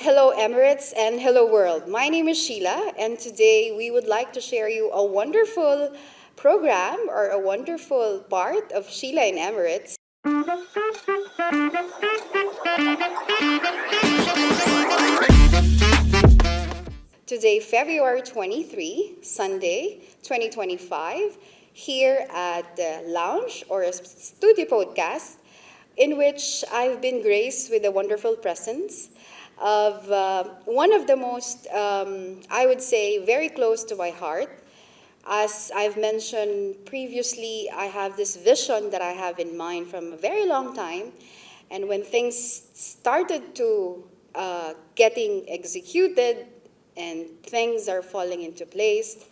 Hello, Emirates, and hello, world. My name is Sheila, and today we would like to share you a wonderful program or a wonderful part of Sheila in Emirates. Today, February 23, Sunday, 2025, here at the Lounge or a studio podcast, in which I've been graced with the wonderful presence of one of the most, I would say, very close to my heart. As I've mentioned previously, I have this vision that I have in mind from a very long time. And when things started to getting executed and things are falling into place,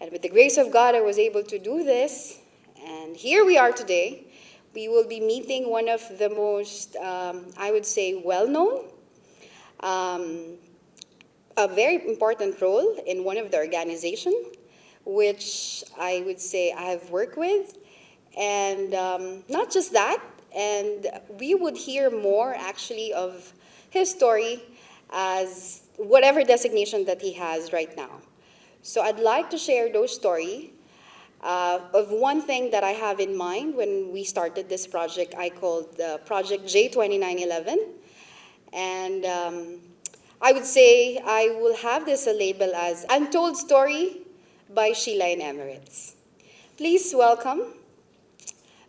and with the grace of God, I was able to do this. And here we are today. We will be meeting one of the most, I would say, well-known, um, a very important role in one of the organization, which I would say I have worked with. And not just that, and we would hear more actually of his story as whatever designation that he has right now. So I'd like to share those story of one thing that I have in mind when we started this project. I called Project J2911. And I would say I will have this a label as Untold Story by Sheila in Emirates. Please welcome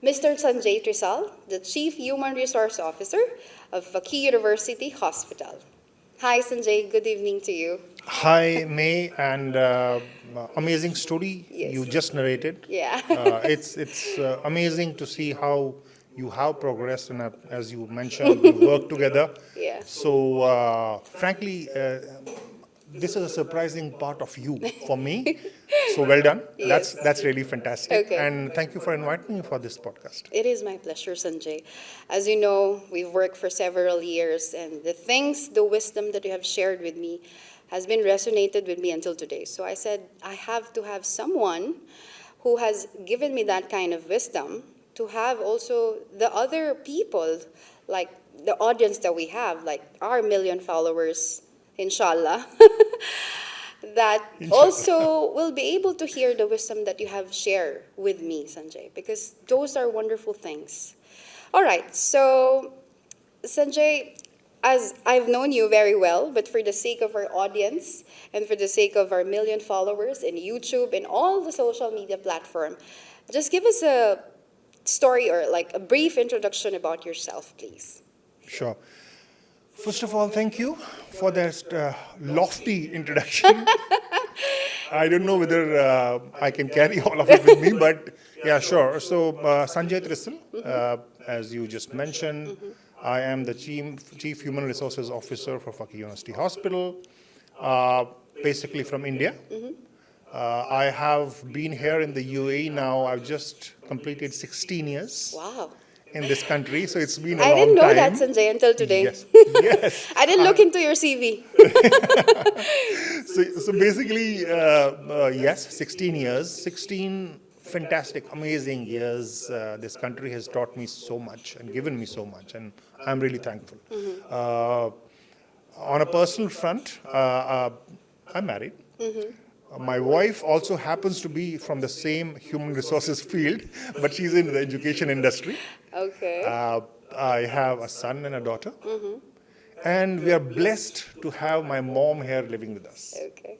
Mr. Sanjay Trisal, the Chief Human Resource Officer of Fakir University Hospital. Hi, Sanjay. Good evening to you. Hi, May, and amazing story Yes. you just narrated. Yeah. It's amazing to see how you have progressed, and as you mentioned, we work together. Yeah. So, frankly, this is a surprising part of you for me. So well done. Yes. That's really fantastic, Okay. and thank you for inviting me for this podcast. It is my pleasure, Sanjay. As you know, we've worked for several years, and the things, the wisdom that you have shared with me has been resonated with me until today. So I said, I have to have someone who has given me that kind of wisdom to have also the other people, like the audience that we have, like our million followers, inshallah, that Inshallah. also will be able to hear the wisdom that you have shared with me, Sanjay, because those are wonderful things. All right, so Sanjay, as I've known you very well, but for the sake of our audience and for the sake of our million followers in YouTube and all the social media platform, just give us a story or like a brief introduction about yourself, please. Sure. First of all, thank you for that lofty introduction. I don't know whether I can carry all of it with me, but yeah, sure. So, Sanjay Trisal, as you just mentioned, I am the Chief Human Resources Officer for Fakir University Hospital, uh, basically from India. I have been here in the UAE now. I've just completed 16 years Wow. in this country, so it's been a I didn't long know that, time. Sanjay, until today. Yes, yes. I didn't look into your CV. So basically, yes, 16 years, 16 fantastic, amazing years. This country has taught me so much and given me so much, and I'm really thankful. Uh, on a personal front, I'm married. My wife also happens to be from the same human resources field, but she's in the education industry. Okay. I have a son and a daughter, and we are blessed to have my mom here living with us. Okay.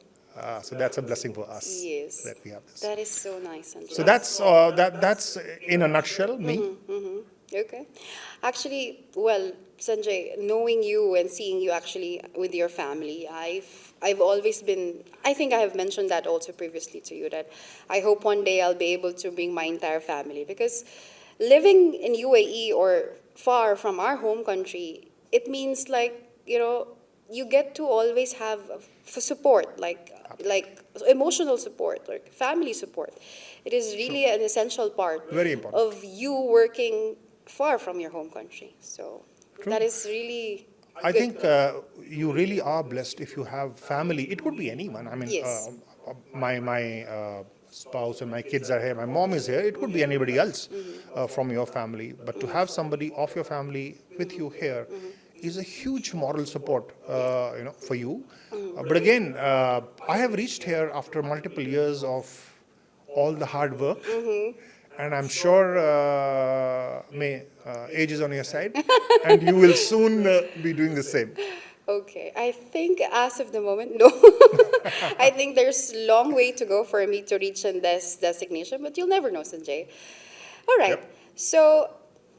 So that's a blessing for us Yes. that we have this. That is so nice, Sanjay. So that's in a nutshell me. Okay. Actually, well, Sanjay, knowing you and seeing you actually with your family, I've always been, I think I have mentioned that also previously to you, that I hope one day I'll be able to bring my entire family, because living in UAE or far from our home country, it means like, you get to always have support, like emotional support, like family support. It is really an essential part Very important. of you working far from your home country. So True. that is really I good. think you really are blessed if you have family. It could be anyone. I mean, Yes. my spouse and my kids are here. My mom is here. It could be anybody else from your family. But to have somebody of your family with you here is a huge moral support, for you. But again, I have reached here after multiple years of all the hard work, and I'm sure age is on your side, and you will soon be doing the same. Okay, I think as of the moment, no. I think there's a long way to go for me to reach in this designation, but you'll never know, Sanjay. All right, Yep. so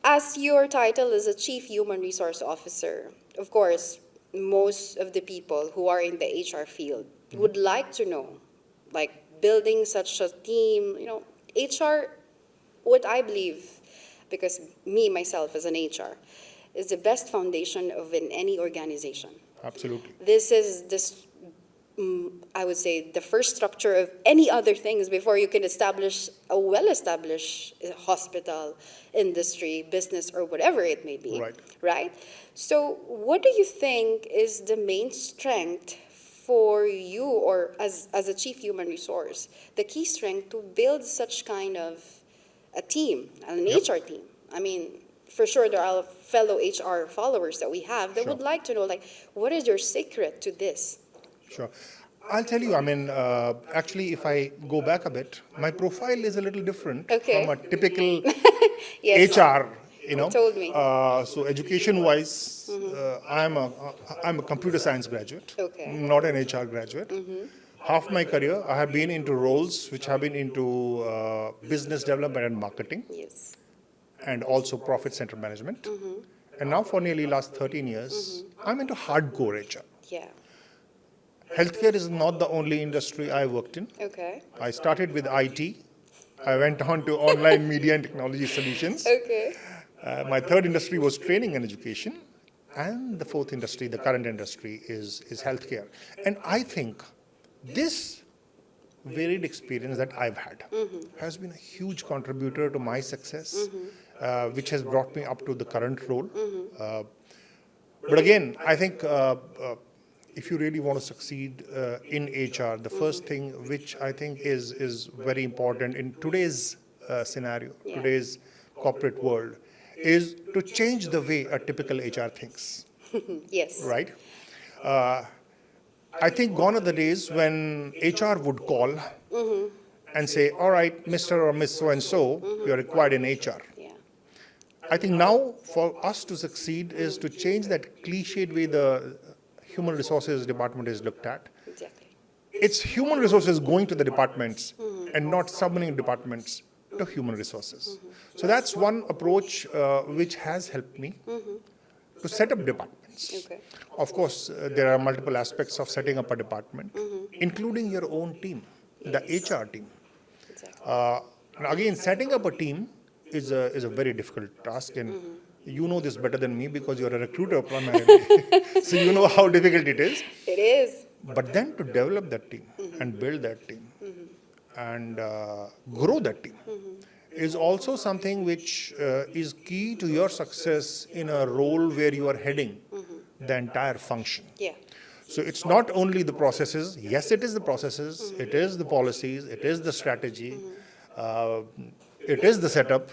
as your title is a Chief Human Resource Officer, of course, most of the people who are in the HR field would like to know, like building such a team, HR, what I believe, because me, myself, as an HR, is the best foundation of in any organization. Absolutely. This is I would say the first structure of any other things before you can establish a well-established hospital, industry, business, or whatever it may be. Right. Right? So what do you think is the main strength for you, or as a chief human resource, the key strength to build such kind of a team, an Yep. HR team? I mean, for sure there are fellow HR followers that we have that Sure. would like to know, like, what is your secret to this? Sure. I'll tell you, actually, if I go back a bit, my profile is a little different Okay. from a typical Yes. HR, Told me. So education-wise, I'm a computer science graduate, Okay. not an HR graduate. Half my career, I have been into roles which have been into business development and marketing, Yes. and also profit center management. And now for nearly last 13 years, I'm into hardcore HR. Yeah. Healthcare is not the only industry I worked in. Okay. I started with IT. I went on to online media and technology solutions. Okay. My third industry was training and education. And the fourth industry, the current industry, is healthcare. And I think this varied experience that I've had has been a huge contributor to my success, which has brought me up to the current role. But again, I think if you really want to succeed in HR, the first thing which I think is very important in today's scenario, Yeah. today's corporate world, is to change the way a typical HR thinks, Yes. right? I think gone are the days when HR would call and say, all right, Mr. or Miss So-and-so, you're required in HR. Yeah. I think now for us to succeed is to change that cliched way the human resources department is looked at. Exactly. It's human resources going to the departments and not summoning departments to human resources. So that's one approach which has helped me to set up departments. Okay. Of course, there are multiple aspects of setting up a department, including your own team, the HR team. Exactly. And again, setting up a team is a very difficult task, and you know this better than me because you're a recruiter primarily. So you know how difficult it is. It is. But then to develop that team and build that team and grow that team is also something which is key to your success in a role where you are heading the entire function. Yeah. So it's not only the processes. Yes, it is the processes. It is the policies. It is the strategy. It is the setup.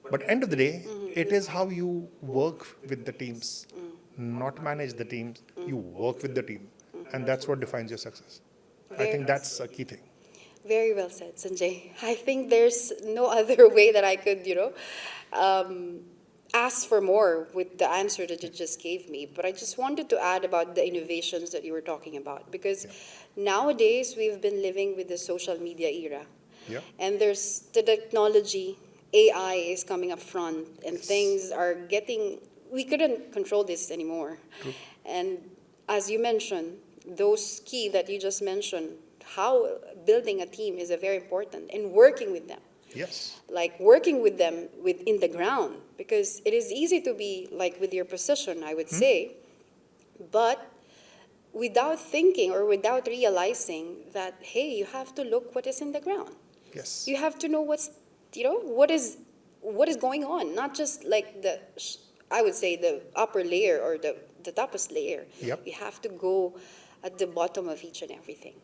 But end of the day, it is how you work with the teams, not manage the teams. You work with the team, and that's what defines your success. I Very- think that's a key thing. Very well said, Sanjay. I think there's no other way that I could, ask for more with the answer that you just gave me. But I just wanted to add about the innovations that you were talking about, because nowadays we've been living with the social media era. Yeah. And there's the technology, AI is coming up front, and things are getting, we couldn't control this anymore. True. And as you mentioned, those key that you just mentioned, how building a team is a very important, and working with them. Yes. Like working with them in the ground, because it is easy to be like with your position, I would say, but without thinking or without realizing that, hey, you have to look what is in the ground. Yes. You have to know what is going on, not just like I would say the upper layer or the topest layer. Yep. You have to go at the bottom of each and everything.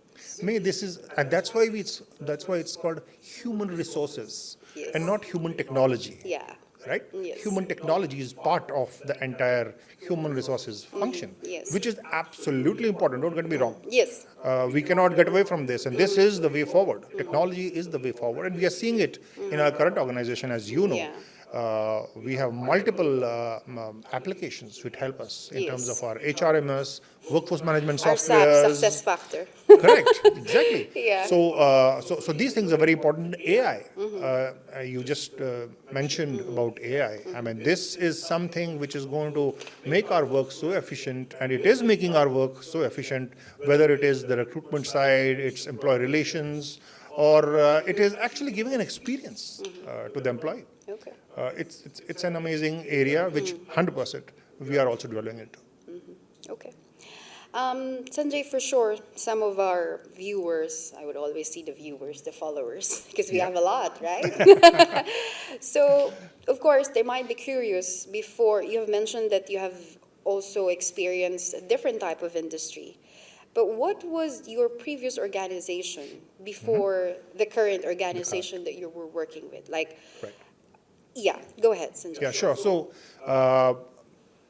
And that's why it's called human resources Yes. and not human technology. Yeah. right? Yes. Human technology is part of the entire human resources function, Yes. which is absolutely important. Don't get me wrong. Yes. We cannot get away from this, and this is the way forward. Technology is the way forward, and we are seeing it in our current organization, as you know. Yeah. We have multiple applications which help us in terms Yes. of our HRMS, workforce management Our SAP softwares. success factor. Correct, exactly. Yeah. So these things are very important. AI, you just mentioned about AI. I mean, this is something which is going to make our work so efficient, and it is making our work so efficient, whether it is the recruitment side, it's employee relations, or it is actually giving an experience to the employee. Okay. It's an amazing area which 100% we are also dwelling into. Okay. Sanjay, for sure, some of our viewers, I would always see the viewers, the followers, because we Yeah. have a lot, right? So, of course, they might be curious. Before, you have mentioned that you have also experienced a different type of industry. But what was your previous organization before the current organization that you were working with? Like, Right. yeah, go ahead, Sanjay. Yeah, sure. So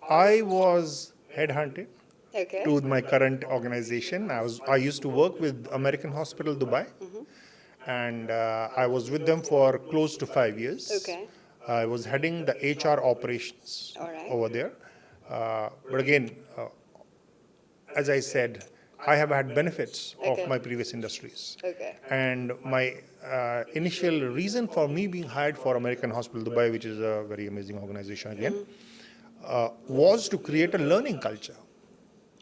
I was headhunted Okay. to my current organization. I used to work with American Hospital Dubai, and I was with them for close to 5 years. Okay. I was heading the HR operations All right. over there. But again, as I said, I have had benefits Okay. of my previous industries. Okay. And my initial reason for me being hired for American Hospital Dubai, which is a very amazing organization again, was to create a learning culture.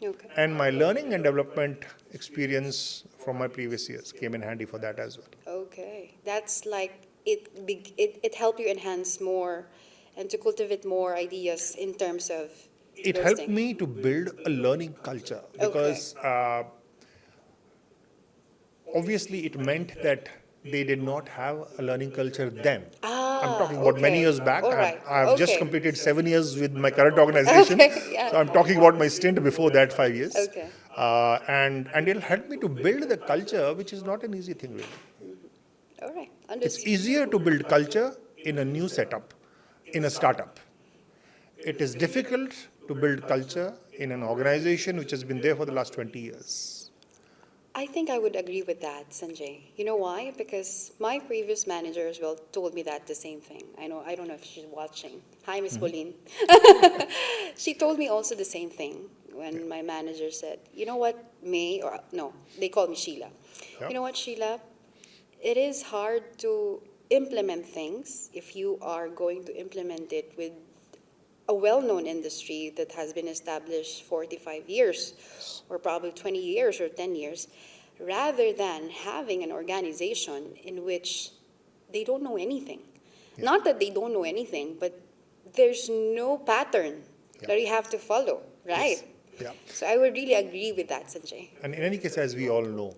Okay. And my learning and development experience from my previous years came in handy for that as well. Okay, that's like it helped you enhance more and to cultivate more ideas in terms of It those helped things. me to build a learning culture because obviously it meant that they did not have a learning culture then. I'm talking about many okay. years back. All right. I've just Okay. completed 7 years with my current organization. Okay, yeah. So I'm talking about my stint before that 5 years. Okay. And it'll help me to build the culture, which is not an easy thing really. All right, It's understood. easier to build culture in a new setup, in a startup. It is difficult to build culture in an organization which has been there for the last 20 years. I think I would agree with that, Sanjay. You know why? Because my previous manager as well told me that the same thing. I don't know if she's watching. Hi, Miss Pauline. She told me also the same thing when my manager said, you know what, May, or no, they call me Sheila. Yeah. You know what, Sheila? It is hard to implement things if you are going to implement it with a well-known industry that has been established 45 years or probably 20 years or 10 years, rather than having an organization in which they don't know anything. Yeah. Not that they don't know anything, but there's no pattern Yeah. that you have to follow, right? Yeah. So I would really agree with that, Sanjay. And in any case, as we all know,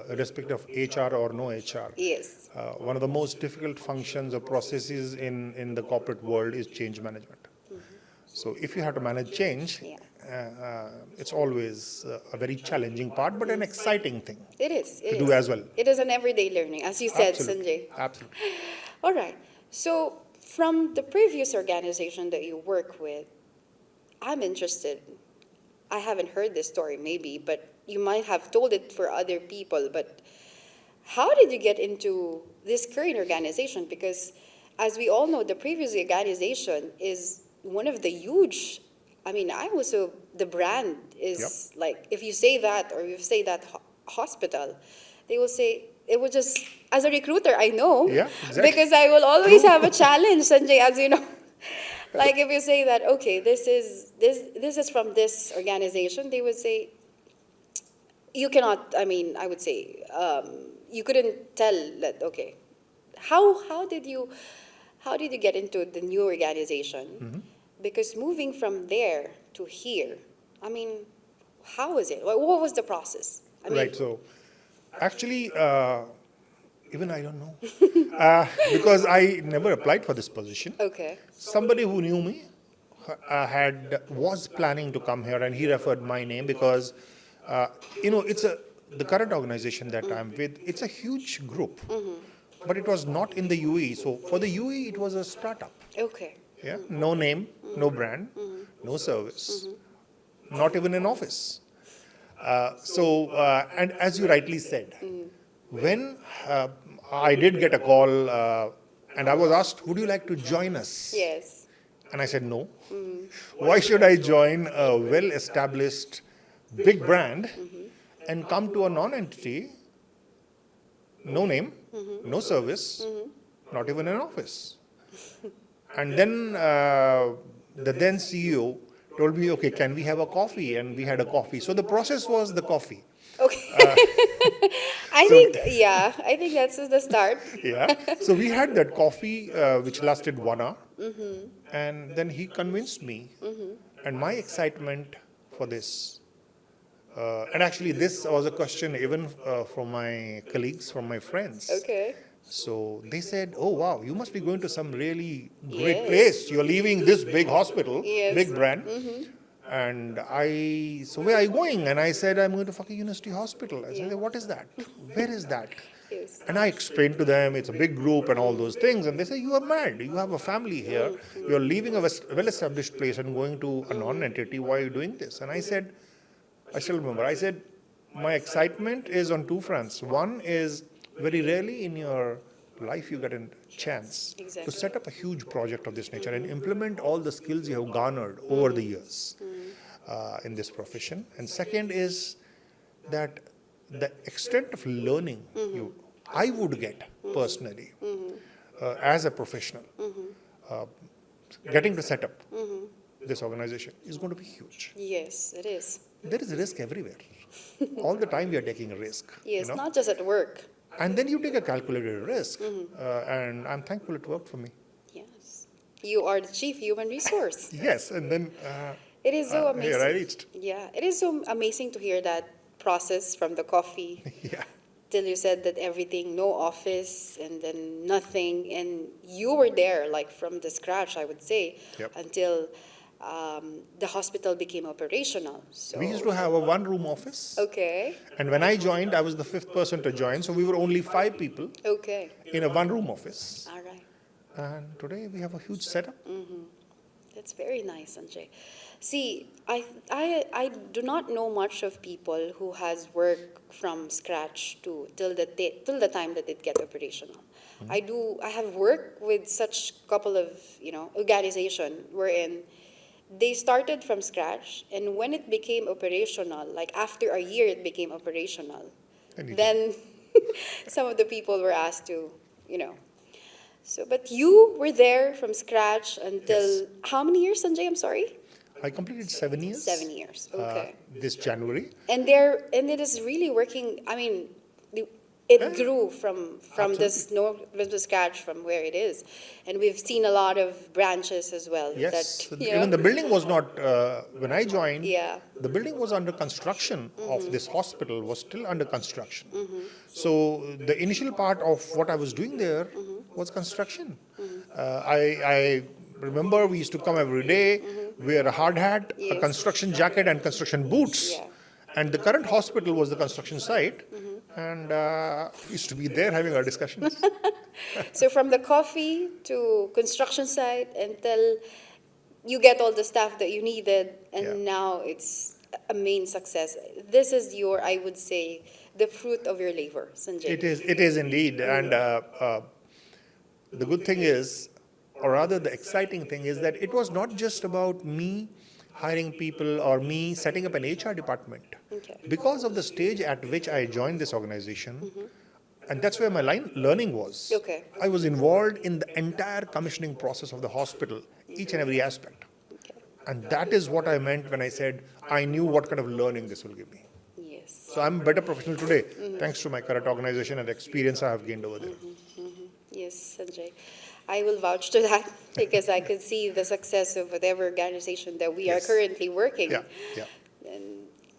irrespective of HR or no HR, Yes. one of the most difficult functions or processes in the corporate world is change management. So if you have to manage change, Yeah. it's always a very challenging part, but an exciting thing It is. It to is. do as well. It is an everyday learning, as you said, Absolutely. Sanjay. Absolutely. All right. So from the previous organization that you work with, I'm interested. I haven't heard this story maybe, but you might have told it for other people, but how did you get into this current organization? Because as we all know, the previous organization is one of the huge, the brand is like, if you say that or you say that hospital, they will say, it will just, as a recruiter, I know. Yeah, exactly. Because I will always True. have a challenge, Sanjay, as you know. Like if you say that, okay, this is from this organization, they would say, you cannot, I would say, you couldn't tell that, okay, how did you get into the new organization? Because moving from there to here, how was it? What was the process? Right. So actually, even I don't know. Because I never applied for this position. Okay. Somebody who knew me was planning to come here, and he referred my name because it's the current organization that I'm with. It's a huge group, but it was not in the UAE. So for the UAE, it was a startup. Okay. Yeah, no name, no brand, no service, not even an office. And as you rightly said, when I did get a call and I was asked, would you like to join us? Yes. And I said, no. Why should I join a well established big brand and come to a non entity, no name, no service, not even an office? And then the then CEO told me, okay, can we have a coffee? And we had a coffee. So the process was the coffee. Okay. I So, think, yeah, I think that's the start. yeah. So we had that coffee, which lasted 1 hour. And then he convinced me. And my excitement for this, and actually, this was a question even from my colleagues, from my friends. Okay. So they said, oh, wow, you must be going to some really great Yes. place. You're leaving this big hospital, Yes. big brand. And so where are you going? And I said, I'm going to fucking University Hospital. I said, what is that? Where is that? Yes. And I explained to them, it's a big group and all those things. And they say, you are mad. You have a family here. You're leaving a well-established place and going to a non-entity. Why are you doing this? And I said, I still remember, I said, my excitement is on two fronts. One is very rarely in your life you get a chance Exactly. to set up a huge project of this nature and implement all the skills you have garnered over the years in this profession. And second is that the extent of learning I would get personally as a professional, getting to set up this organization is going to be huge. Yes, it is. There is risk everywhere. All the time we are taking a risk. Yes, not just at work. And then you take a calculated risk. And I'm thankful it worked for me. Yes. You are the chief human resource. Yes, and then It is so amazing. here I reached. Yeah, it is so amazing to hear that process from the coffee Yeah. till you said that everything, no office and then nothing. And you were there like from the scratch, I would say, Yep. until the hospital became operational. So, We used to have a one-room office. okay, And when I joined, I was the fifth person to join. So we were only 5 people okay, in a one-room office. all right. And today we have a huge setup. That's very nice, Sanjay. See, I do not know much of people who has worked from scratch to till the time that it get operational. I have worked with such couple of organization wherein they started from scratch, and when it became operational, like after a year it became operational, Anytime. then some of the people were asked to, So, but you were there from scratch until Yes. how many years, Sanjay? I'm sorry. I completed 7 years. 7 years. Okay. This January. And it is really working. I mean, it grew from this from the scratch from where it is, and we've seen a lot of branches as well. Yes. That, Even the building was not, when I joined, Yeah. the building was under construction of this hospital, was still under construction. So the initial part of what I was doing there was construction. I remember we used to come every day, wear a hard hat, a Yes. construction jacket, and construction boots. Yeah. And the current hospital was the construction site, and we used to be there having our discussions. So from the coffee to construction site until you get all the stuff that you needed, and Yeah. now it's a main success. This is I would say, the fruit of your labor, Sanjay. It is indeed. And the good thing is, or rather the exciting thing is that it was not just about me hiring people or me setting up an HR department. Okay. Because of the stage at which I joined this organization, and that's where my learning was. Okay. I was involved in the entire commissioning process of the hospital, each and every aspect. Okay. And that is what I meant when I said I knew what kind of learning this will give me. Yes. So I'm a better professional today, thanks to my current organization and the experience I have gained over there. Yes, Sanjay. I will vouch to that because I could see the success of whatever organization that we are Yes. currently working. Yeah, yeah.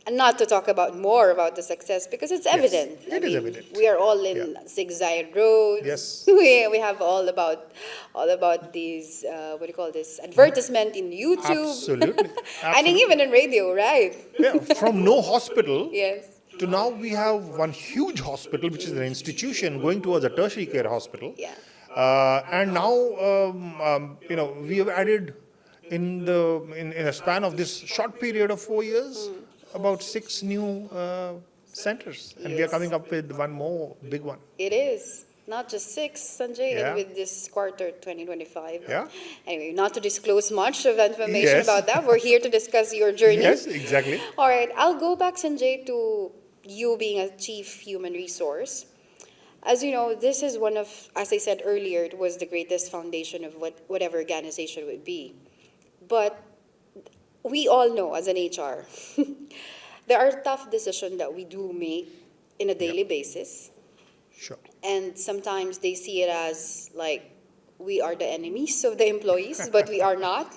And not to talk more about the success because it's evident. It is evident. We are all in Zigzag Road. Yes. We have all about these what do you call this, advertisement in YouTube. Absolutely. And even in radio, right? Yeah, from no hospital Yes. to now we have one huge hospital, which is an institution going towards a tertiary care hospital. Yeah. And now, we have added in a span of this short period of 4 years, about 6 new centers, and we are coming Yes. up with one more big one. It is. Not just six, Sanjay, and Yeah. with this quarter 2025. Yeah. Anyway, not to disclose much of information Yes. about that. We're here to discuss your journey. Yes, exactly. All right, I'll go back, Sanjay, to you being a chief human resource. As you know, this is one of, as I said earlier, it was the greatest foundation of whatever organization would be. But we all know as an HR, there are tough decisions that we do make in a daily basis. Sure. And sometimes they see it as like we are the enemies of the employees, but we are not.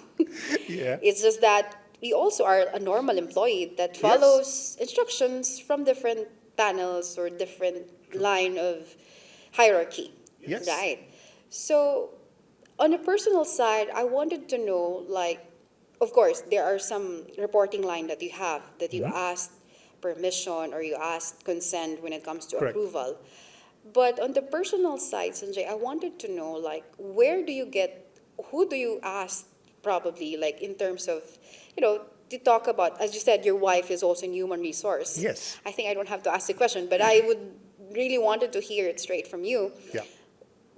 Yeah. It's just that we also are a normal employee that follows instructions from different panels or different line of hierarchy. Yes. Right. So on a personal side, I wanted to know, like, of course, there are some reporting line that you have that you asked permission or you asked consent when it comes to Correct. approval. But on the personal side, Sanjay, I wanted to know, like, who do you ask probably, like, in terms of, to talk about, as you said, your wife is also in human resource. Yes. I think I don't have to ask the question, but I would really wanted to hear it straight from you. Yeah.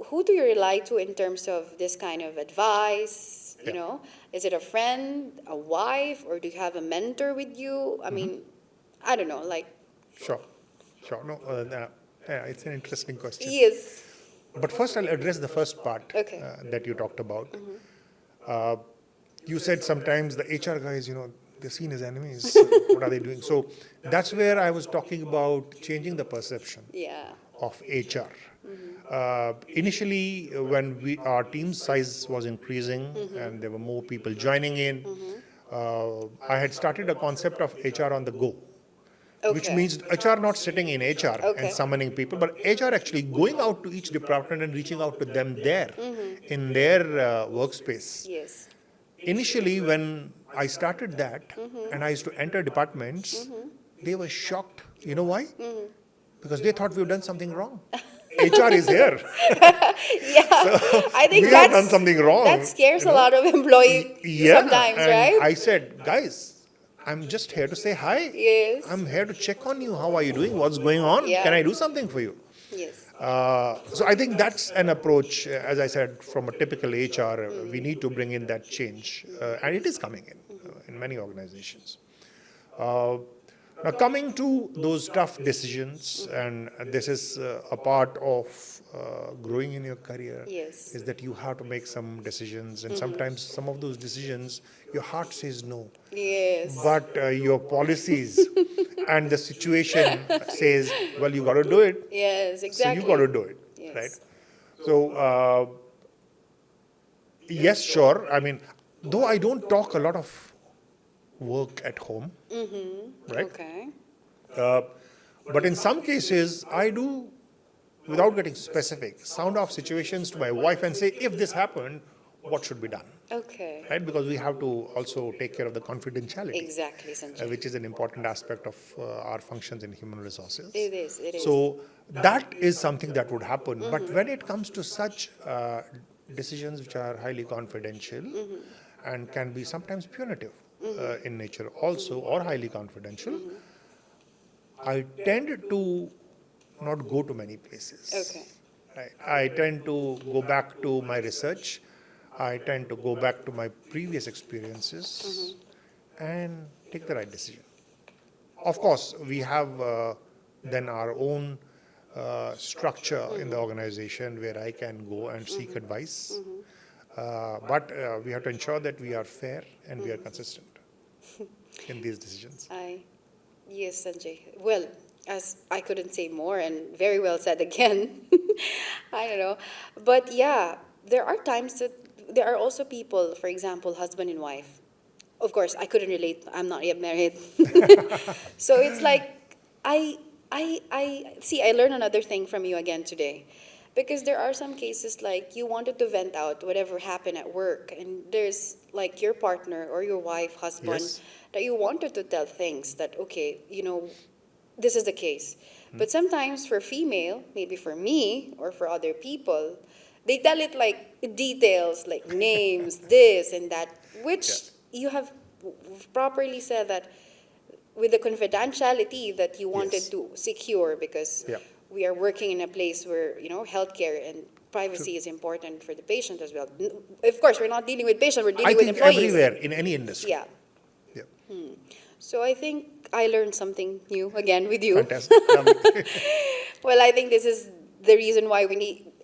Who do you rely to in terms of this kind of advice? Yeah. Is it a friend, a wife, or do you have a mentor with you? I mean, I don't know, like, Sure. Sure. No, yeah, it's an interesting question. yes. But first, I'll address the first part Okay. that you talked about. You said sometimes the HR guys, they're seen as enemies. What are they doing? So that's where I was talking about changing the perception Yeah. of HR. Initially, when our team size was increasing and there were more people joining in, I had started a concept of HR on the go. Which Okay. means HR not sitting in HR Okay. and summoning people, but HR actually going out to each department and reaching out to them there in their workspace. Yes. Initially, when I started that and I used to enter departments, they were shocked. You know why? Because they thought we've done something wrong. HR is here. Yeah. I think We have done something wrong. That scares a lot of employees sometimes, and right? I said, guys, I'm just here to say hi. Yes. I'm here to check on you. How are you doing? What's going on? Yeah. Can I do something for you? Yes. So I think that's an approach, as I said, from a typical HR, we need to bring in that change, and it is coming in many organizations. Now coming to those tough decisions, and this is a part of growing in your career, Yes. is that you have to make some decisions, and sometimes some of those decisions, your heart says no, Yes. but your policies and the situation says, well, you got to do it. Yes, exactly. So you got to do it, Yes. right? So yes, sure. I mean, though I don't talk a lot of work at home, right? Okay. But in some cases, I do, without getting specific, sound off situations to my wife and say, if this happened, what should be done, Okay. right? Because we have to also take care of the confidentiality. Exactly, Sanjay. Which is an important aspect of our functions in human resources. It is. It is. So that is something that would happen. But when it comes to such decisions which are highly confidential and can be sometimes punitive in nature also, or highly confidential, I tend to not go to many places. Okay. I tend to go back to my research. I tend to go back to my previous experiences and take the right decision. Of course, we have then our own structure in the organization where I can go and seek advice. But we have to ensure that we are fair and we are consistent in these decisions. Yes, Sanjay. Well, as I couldn't say more, and very well said again. I don't know. But yeah, there are times that there are also people, for example, husband and wife. Of course, I couldn't relate. I'm not yet married. So it's like, I see, I learned another thing from you again today. Because there are some cases like you wanted to vent out whatever happened at work, and there's like your partner or your wife, husband, Yes. that you wanted to tell things that, okay, this is the case. But sometimes for female, maybe for me or for other people, they tell it like details, like names, this and that, which Yes. you have properly said that with the confidentiality that you wanted Yes. to secure, because Yeah. we are working in a place where, healthcare and privacy True. is important for the patient as well. Of course, we're not dealing with patient, we're I dealing with think employees. everywhere in any industry. Yeah. Yeah. So I think I learned something new again with you. Fantastic. Lovely. Well, I think this is the reason why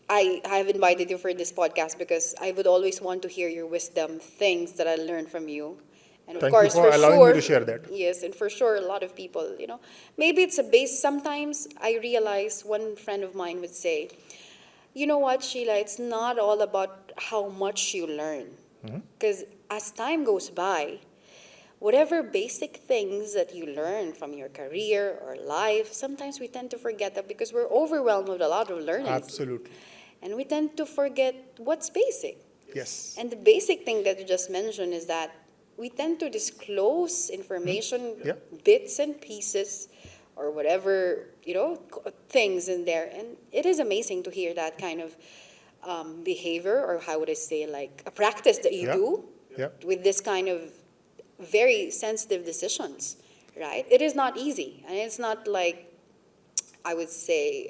I have invited you for this podcast, because I would always want to hear your wisdom, things that I learned from you. And of Thank you course, for for allowing me sure, to share that. yes, and for sure, a lot of people, maybe it's a base. Sometimes I realize one friend of mine would say, you know what, Sheila, it's not all about how much you learn. Because as time goes by, whatever basic things that you learn from your career or life, sometimes we tend to forget that because we're overwhelmed with a lot of learnings. Absolutely. And we tend to forget what's basic. Yes. And the basic thing that you just mentioned is that we tend to disclose information, Yeah. bits and pieces, or whatever, things in there. And it is amazing to hear that kind of behavior, or how would I say, like a practice that you Yeah. do Yeah. with this kind of very sensitive decisions, right? It is not easy. And it's not like, I would say,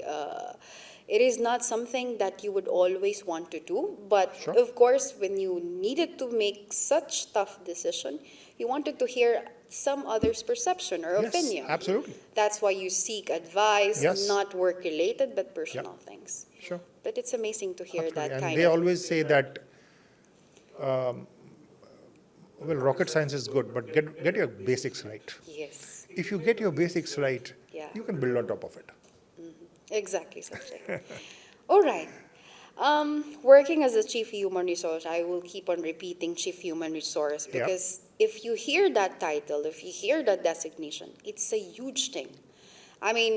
it is not something that you would always want to do. But Sure. of course, when you needed to make such tough decision, you wanted to hear some other's perception or Yes. opinion. Absolutely. That's why you seek advice, Yes. not work related, but personal things. Sure. But it's amazing to hear Absolutely. that And kind they of. always say that, well, rocket science is good, but get your basics right. Yes, If you get your basics right, Yeah. you can build on top of it. exactly, Sanjay. All right. Working as a chief human resource, I will keep on repeating chief human resource, Yeah. because if you hear that title, if you hear that designation, it's a huge thing. I mean,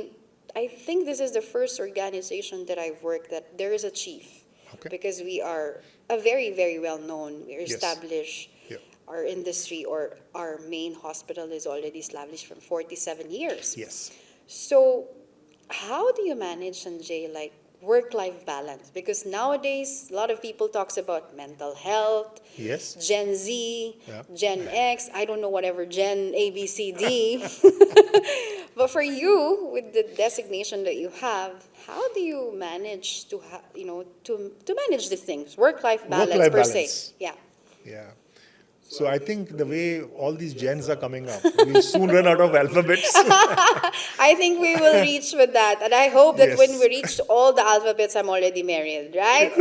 I think this is the first organization that I've worked that there is a chief, Okay. because we are a very, very well known, we're Yes. established. Yeah. Our industry or our main hospital is already established from 47 years. Yes. So, how do you manage, Sanjay, like work-life balance? Because nowadays, a lot of people talks about mental health, Yes. Gen Z, Yeah. Gen X, I don't know, whatever, Gen A, B, C, D. But for you, with the designation that you have, how do you manage to, to manage these things? Work-life balance Work-life per balance. se. Yeah. Yeah. So I think the way all these gens are coming up, we'll soon run out of alphabets. I think we will reach with that. And I hope that when Yes. we reach all the alphabets, I'm already married, right?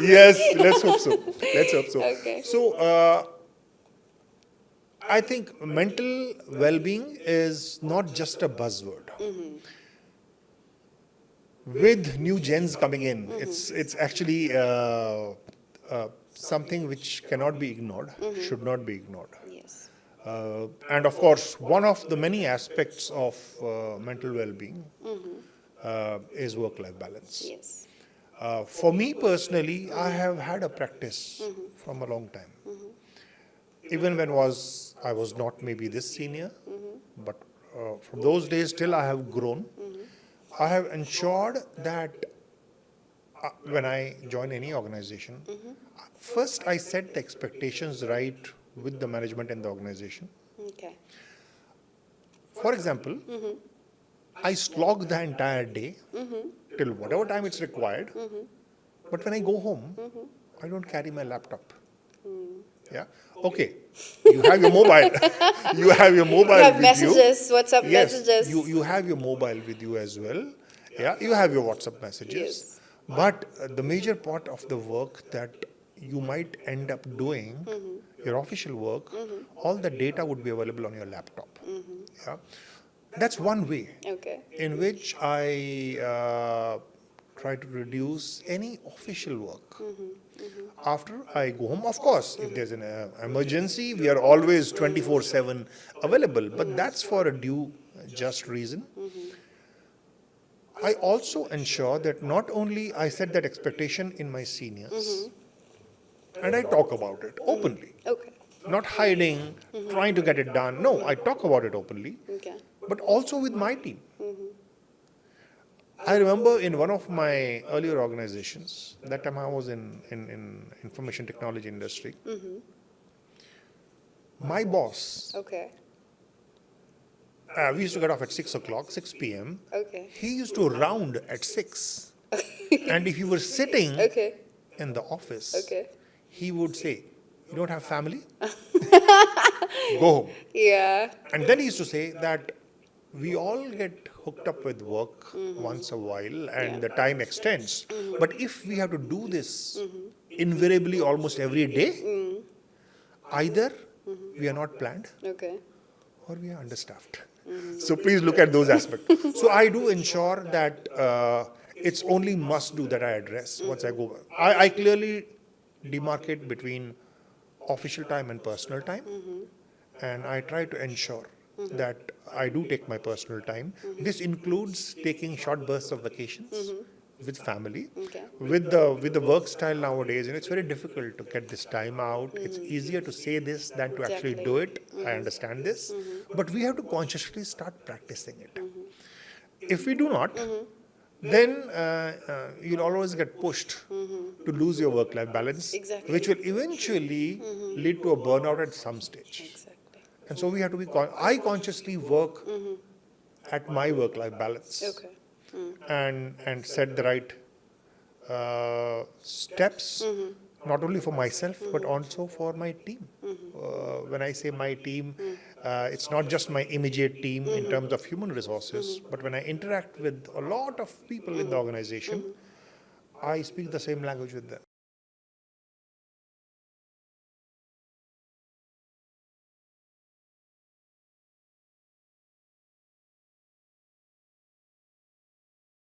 Yes, let's hope so. Let's hope so. Okay. So I think mental well-being is not just a buzzword. With new gens coming in, it's actually something which cannot be ignored, should not be ignored. Yes. And of course, one of the many aspects of mental well-being is work-life balance. Yes. For me personally, I have had a practice from a long time. Even when I was not maybe this senior, but from those days till I have grown, I have ensured that when I join any organization, first I set the expectations right with the management and the organization. Okay. For example, I slog the entire day till whatever time it's required. But when I go home, I don't carry my laptop. Yeah. Okay. You have your mobile. You have your mobile You have with messages, WhatsApp Yes. messages. You have your mobile with you as well. Yeah. You have your WhatsApp messages. Yes. But the major part of the work that you might end up doing, your official work, all the data would be available on your laptop. Yeah. That's one way Okay. in which I try to reduce any official work. After I go home, of course, if there's an emergency, we are always 24/7 available, but that's for a due, just reason. I also ensure that not only I set that expectation in my seniors, and I talk about it openly, Okay. not hiding, trying to get it done. No, I talk about it openly, Okay. but also with my team. I remember in one of my earlier organizations, that time I was in information technology industry. My boss, Okay. we used to get off at 6 o'clock, 6 p.m. Okay. He used to round at 6. And if you were sitting Okay. in the office, Okay. he would say, "You don't have family? Go home." Yeah. And then he used to say that we all get hooked up with work once a while and the time extends. But if we have to do this invariably almost every day, either we are not planned Okay. or we are understaffed. So please look at those aspects. So I do ensure that it's only must do that I address once I go. I clearly demarcate between official time and personal time, and I try to ensure that I do take my personal time. This includes taking short bursts of vacations with family. Okay. With the work style nowadays, it's very difficult to get this time out. It's easier to say this than to actually do it. I understand this, but we have to consciously start practicing it. If we do not, then you'll always get pushed to lose your work-life balance, Exactly. which will eventually lead to a burnout at some stage. Exactly. And so we have to be. I consciously work at my work-life balance Okay. and set the right steps, not only for myself but also for my team. When I say my team, it's not just my immediate team in terms of human resources, but when I interact with a lot of people in the organization, I speak the same language with them.